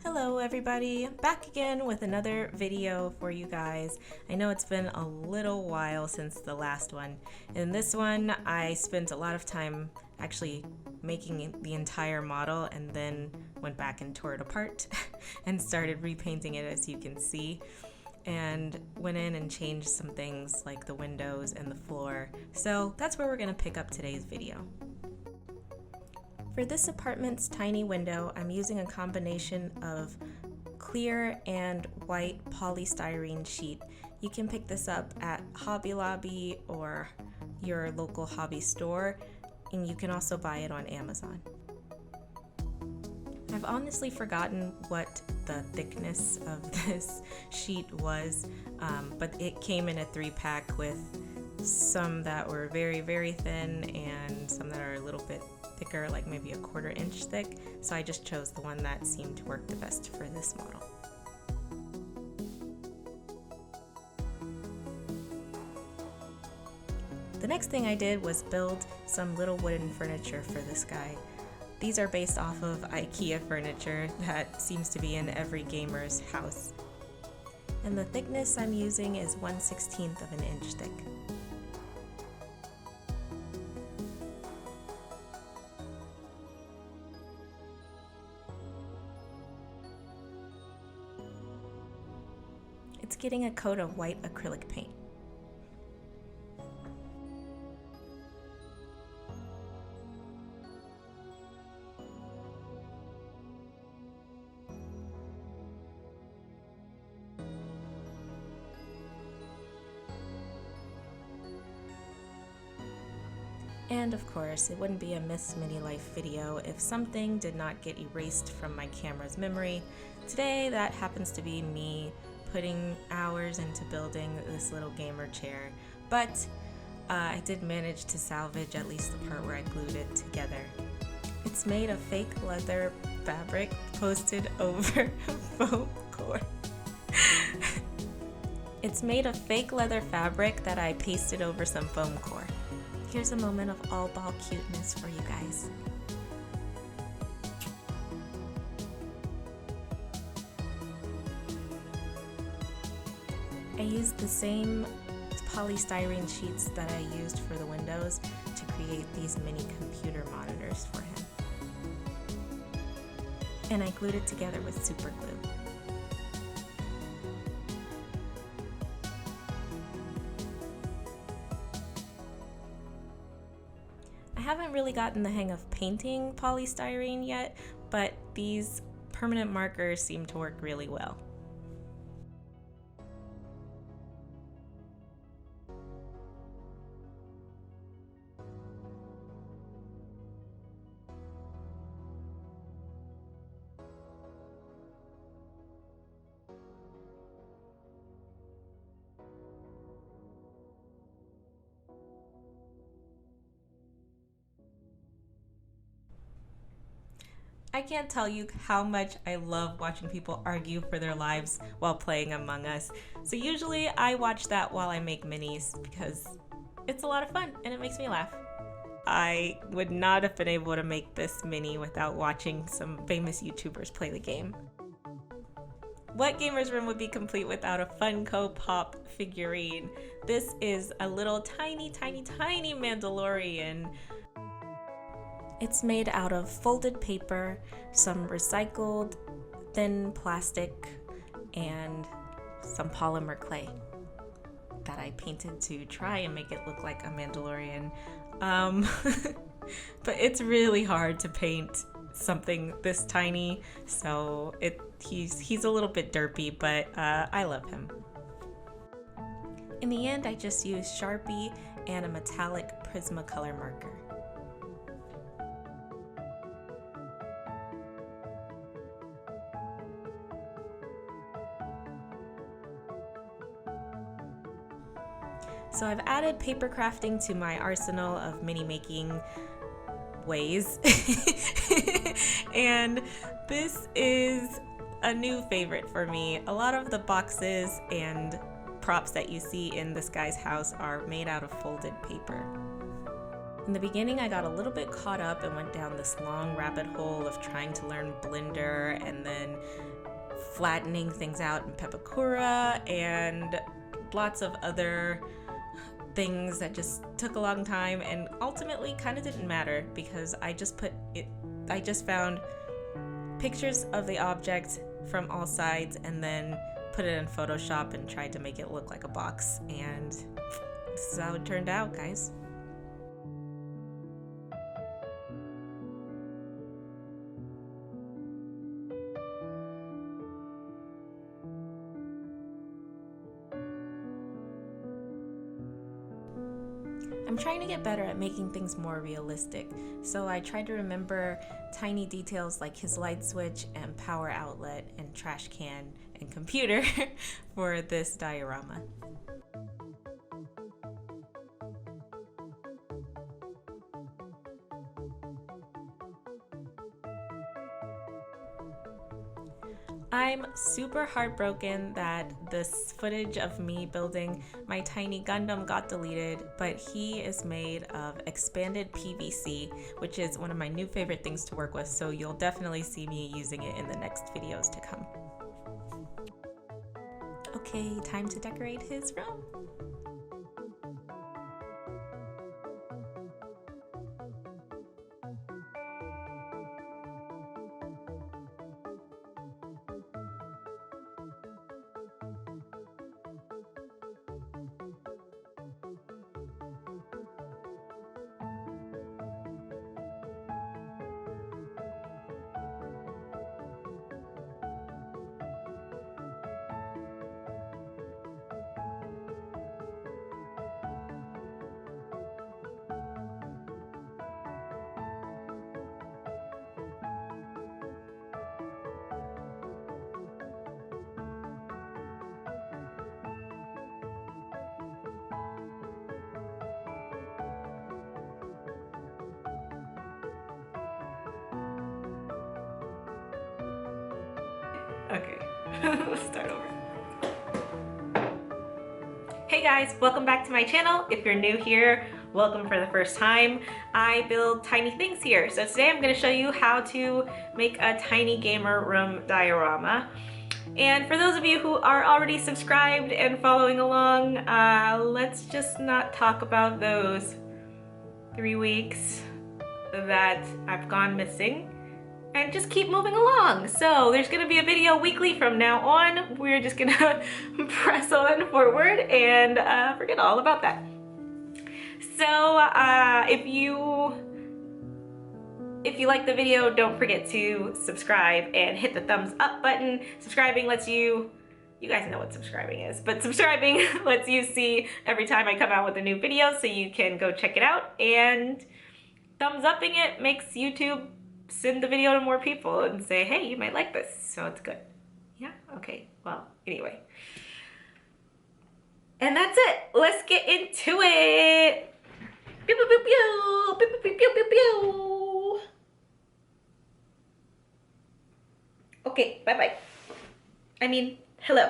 Hello everybody, back again with another video for you guys. I know it's been a little while since the last one. In this one, I spent a lot of time actually making the entire model and then went back and tore it apart and started repainting it, as you can see, and went in and changed some things like the windows and the floor. So that's where we're going to pick up today's video. For this apartment's tiny window, I'm using a combination of clear and white polystyrene sheet. You can pick this up at Hobby Lobby or your local hobby store, and you can also buy it on Amazon. I've honestly forgotten what the thickness of this sheet was, but it came in a 3-pack with some that were very, very thin and some that are a little bit thicker, like maybe a 1/4 inch thick, so I just chose the one that seemed to work the best for this model. The next thing I did was build some little wooden furniture for this guy. These are based off of IKEA furniture that seems to be in every gamer's house. And the thickness I'm using is 1/16 of an inch thick. It's getting a coat of white acrylic paint. And of course, it wouldn't be a Miss Mini Life video if something did not get erased from my camera's memory. Today, that happens to be me putting hours into building this little gamer chair, but I did manage to salvage at least the part where I glued it together. It's made of fake leather fabric posted over foam core. It's made of fake leather fabric that I pasted over some foam core. Here's a moment of all ball cuteness for you guys. I used the same polystyrene sheets that I used for the windows to create these mini computer monitors for him. And I glued it together with super glue. I haven't really gotten the hang of painting polystyrene yet, but these permanent markers seem to work really well. I can't tell you how much I love watching people argue for their lives while playing Among Us. So usually I watch that while I make minis because it's a lot of fun and it makes me laugh. I would not have been able to make this mini without watching some famous YouTubers play the game. What gamer's room would be complete without a Funko Pop figurine? This is a little tiny, tiny, tiny Mandalorian. It's made out of folded paper, some recycled thin plastic, and some polymer clay that I painted to try and make it look like a Mandalorian. But it's really hard to paint something this tiny, so he's a little bit derpy, but I love him. In the end, I just used Sharpie and a metallic Prismacolor marker. So I've added paper crafting to my arsenal of mini making ways. And this is a new favorite for me. A lot of the boxes and props that you see in this guy's house are made out of folded paper. In the beginning, I got a little bit caught up and went down this long rabbit hole of trying to learn Blender and then flattening things out in Pepakura and lots of other things that just took a long time and ultimately kind of didn't matter because I just found pictures of the object from all sides and then put it in Photoshop and tried to make it look like a box, and this is how it turned out, guys. I'm trying to get better at making things more realistic, so I try to remember tiny details like his light switch and power outlet and trash can and computer for this diorama. I'm super heartbroken that this footage of me building my tiny Gundam got deleted, but he is made of expanded PVC, which is one of my new favorite things to work with, so you'll definitely see me using it in the next videos to come. Okay, time to decorate his room. Okay, let's start over. Hey guys, welcome back to my channel. If you're new here, welcome for the first time. I build tiny things here. So today I'm going to show you how to make a tiny gamer room diorama. And for those of you who are already subscribed and following along, let's just not talk about those 3 weeks that I've gone missing and just keep moving along. So there's gonna be a video weekly from now on. We're just gonna press on forward and forget all about that. So if you like the video, don't forget to subscribe and hit the thumbs up button. Subscribing lets you guys know what subscribing is, but subscribing lets you see every time I come out with a new video, so you can go check it out, and thumbs upping it makes YouTube send the video to more people and say, hey, you might like this, so it's good. Yeah, okay, well, anyway. And that's it, let's get into it. Pew, pew, pew, pew, pew, pew, pew, pew, pew. Okay, bye-bye. I mean, hello.